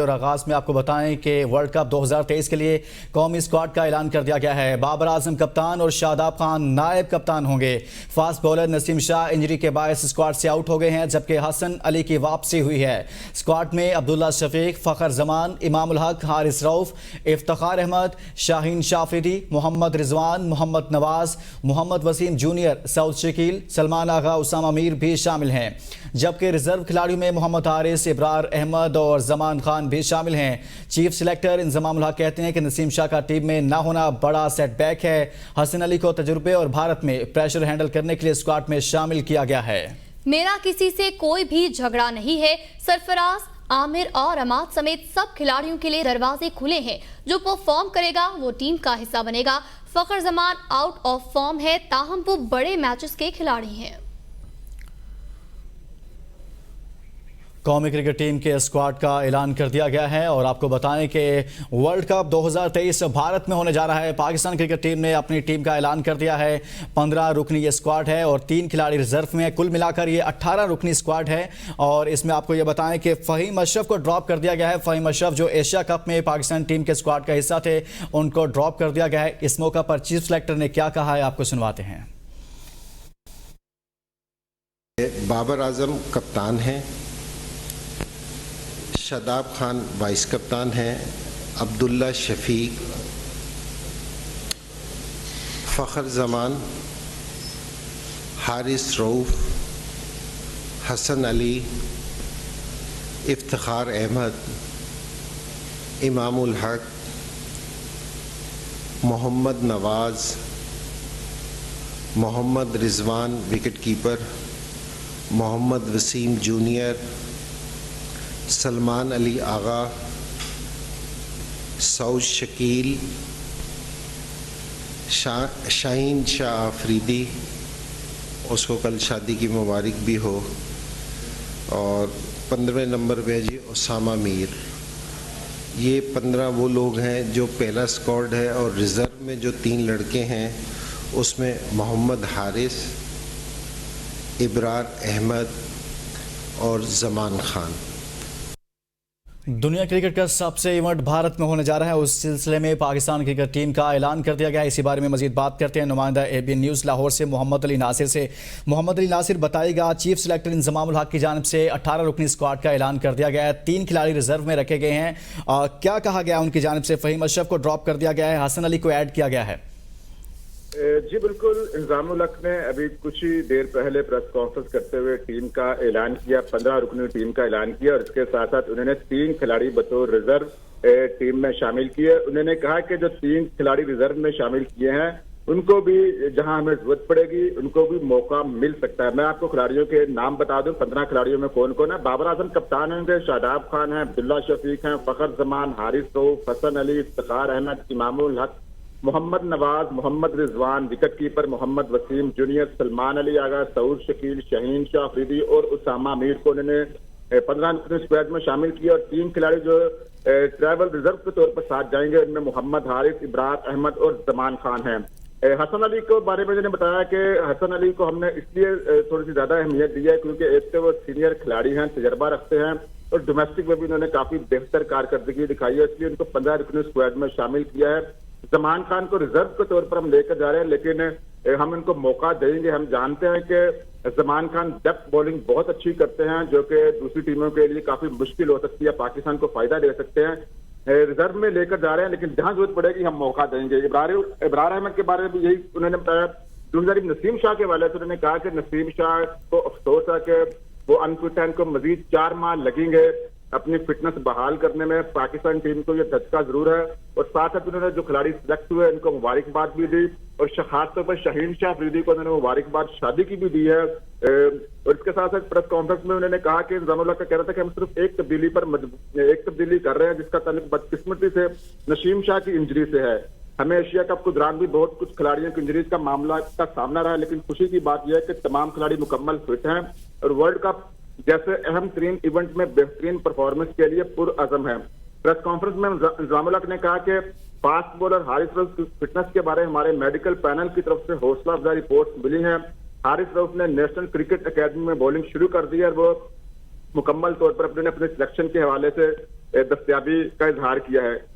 और आगाज में आपको बताएं कि वर्ल्ड कप 2023 के लिए कौमी स्क्वाड का ऐलान कर दिया गया है। बाबर आजम कप्तान और शादाब खान नायब कप्तान होंगे। Fast bowler Naseem Shah injury के बायस स्क्वाड से आउट हो गए हैं, जबकि हसन अली की वापसी हुई है। स्क्वाड में अब्दुल्ला शफीक, फखर जमान, इमामुल हक, हारिस रऊफ, इफ्तिखार अहमद, शाहीन शाह अफरीदी, मोहम्मद रिजवान, मोहम्मद नवाज, मोहम्मद वसीम जूनियर, सऊद शकील, सलमान आगा, उसामा मीर भी शामिल हैं। जबकि रिजर्व खिलाड़ियों में मोहम्मद हारिस, इब्रार अहमद और जमान खान भी शामिल हैं। चीफ सिलेक्टर इंजमामुल हक कहते हैं कि नसीम शाह का टीम में ना होना बड़ा सेटबैक है। हसन अली को तजुर्बे और भारत में प्रेशर हैंडल करने के लिए स्क्वाड में शामिल किया गया है। मेरा किसी से कोई भी झगड़ा नहीं है। सरफराज, आमिर और अमाद समेत सब खिलाड़ियों के लिए दरवाजे खुले हैं। जो परफॉर्म करेगा वो टीम का हिस्सा बनेगा। फखर जमान आउट ऑफ फॉर्म है, ताहम वो बड़े मैचेस के खिलाड़ी हैं। कौमी क्रिकेट टीम के स्क्वाड का ऐलान कर दिया गया है और आपको बताएं कि वर्ल्ड कप 2023 भारत में होने जा रहा है। पाकिस्तान क्रिकेट टीम ने अपनी टीम का ऐलान कर दिया है। 15 रुकनी ये स्क्वाड है और 3 खिलाड़ी रिजर्व में। कुल मिलाकर ये 18 रुकनी स्क्वाड है और इसमें आपको ये बताएं कि फ़हीम अशरफ को ड्रॉप कर दिया गया है। फ़हीम अशरफ जो एशिया कप में पाकिस्तान टीम के स्क्वाड का हिस्सा थे, उनको ड्रॉप कर दिया गया है। इस मौका पर चीफ सेलेक्टर ने क्या कहा है, आपको सुनवाते हैं। बाबर आजम कप्तान हैं, शादाब खान वाइस कप्तान हैं, Abdullah Shafiq, Fakhar Zaman, Haris Rauf, Hasan Ali, Iftikhar Ahmed, Imamul Haq, Mohammad Nawaz, Mohammad Rizwan wicket keeper, Mohammad Wasim junior, Salman Ali Agha, Saud Shakeel, Shaheen Shah Afridi, उसको कल शादी की मुबारक भी हो, और 15वें नंबर पे जी उसामा मीर। ये 15 वो लोग हैं जो पहला स्क्वाड है। और रिज़र्व में जो 3 लड़के हैं उसमें मोहम्मद हारिस, इब्रार अहमद और जमान खान। दुनिया क्रिकेट का सबसे इवेंट भारत में होने जा रहा है। उस सिलसिले में पाकिस्तान क्रिकेट टीम का ऐलान कर दिया गया है। इसी बारे में मजीद बात करते हैं नुमाइंदा ABN न्यूज़ लाहौर से मोहम्मद अली नासिर से। मोहम्मद अली नासिर, बताइएगा, चीफ सेलेक्टर इंजमामुल हक की जानिब से 18 रुकनी स्क्वाड का ऐलान कर दिया गया है। 3 खिलाड़ी रिजर्व में रखे गए हैं। क्या कहा गया उनकी जानिब से? फ़हीम अशरफ को ड्रॉप कर दिया गया है, हसन अली को ऐड किया गया है। जी बिल्कुल, इंजमामुल हक ने अभी कुछ ही देर पहले प्रेस कॉन्फ्रेंस करते हुए टीम का ऐलान किया, 15 रुकनी टीम का ऐलान किया और इसके साथ साथ उन्होंने 3 खिलाड़ी बतौर रिजर्व टीम में शामिल किए। उन्होंने कहा कि जो 3 खिलाड़ी रिजर्व में शामिल किए हैं उनको भी जहां हमें जरूरत पड़ेगी उनको भी मौका मिल सकता है। मैं आपको खिलाड़ियों के नाम बता दूं, 15 खिलाड़ियों में कौन कौन है। बाबर आजम कप्तान होंगे, शादाब खान है, अब्दुल्ला शफीक हैं, फखर Zaman, Haris Rauf, Hasan Ali, Iftikhar Ahmed, Imamul Haq, Mohammad Nawaz, Mohammad Rizwan, wicket keeper Mohammad Wasim junior, Salman Ali Agha, Saud Shakeel, Shaheen Shah Afridi और उसामा मीर को उन्होंने 15 स्क्वाड में शामिल किया। और 3 खिलाड़ी जो ट्रैवल रिजर्व के तौर पर साथ जाएंगे, उनमें मोहम्मद हारिस, इब्रार अहमद और जमान खान हैं। हसन अली के बारे में उन्होंने बताया कि हसन अली को हमने इसलिए थोड़ी सी ज्यादा अहमियत दी है क्योंकि एक तो वो सीनियर खिलाड़ी हैं, तजर्बा रखते हैं और डोमेस्टिक में भी उन्होंने काफी बेहतर कारकर्दगी दिखाई है, इसलिए उनको 15 रुकनी स्क्वाड में शामिल किया है। जमान खान को रिजर्व के तौर पर हम लेकर जा रहे हैं, लेकिन हम इनको मौका देंगे। हम जानते हैं कि जमान खान डेप्थ बॉलिंग बहुत अच्छी करते हैं, जो कि दूसरी टीमों के लिए काफी मुश्किल हो सकती है, पाकिस्तान को फायदा दे सकते हैं। रिजर्व में लेकर जा रहे हैं, लेकिन जहां जरूरत पड़ेगी हम मौका देंगे। इब्रार अहमद के बारे में भी यही उन्होंने बताया। दूसरी नसीम शाह के वाले से उन्होंने कहा कि नसीम शाह को अफसोस है कि वो अनफिट है, उनको मजीद 4 माह लगेंगे अपनी फिटनेस बहाल करने में। पाकिस्तान टीम को ये धचका जरूर है। और साथ साथ उन्होंने जो खिलाड़ी सिलेक्ट हुए उनको मुबारकबाद भी दी और खासतौर पर शाहीन शाह अफरीदी को उन्होंने मुबारकबाद शादी की भी दी है। और इसके साथ साथ प्रेस कॉन्फ्रेंस में उन्होंने कहा कि इंजमामुल हक का कहना था कि हम सिर्फ एक तब्दीली कर रहे हैं जिसका ताल्लुक बदकिस्मती से नसीम शाह की इंजरी से है। हमें एशिया कप के दौरान भी बहुत कुछ खिलाड़ियों की इंजरीज का मामला का सामना रहा है, लेकिन खुशी की बात यह है कि तमाम खिलाड़ी मुकम्मल फिट हैं और वर्ल्ड कप जैसे अहम तरीन इवेंट में बेहतरीन परफॉर्मेंस के लिए पुरअज़म है। प्रेस कॉन्फ्रेंस में इंजमामुल हक ने कहा कि फास्ट बॉलर हारिस रऊफ की फिटनेस के बारे में हमारे मेडिकल पैनल की तरफ से हौसला अफजा रिपोर्ट मिली है। हारिस रऊफ ने नेशनल क्रिकेट अकेडमी में बॉलिंग शुरू कर दी है और वो मुकम्मल तौर पर अपने सिलेक्शन के हवाले से दस्तयाबी का इजहार किया है।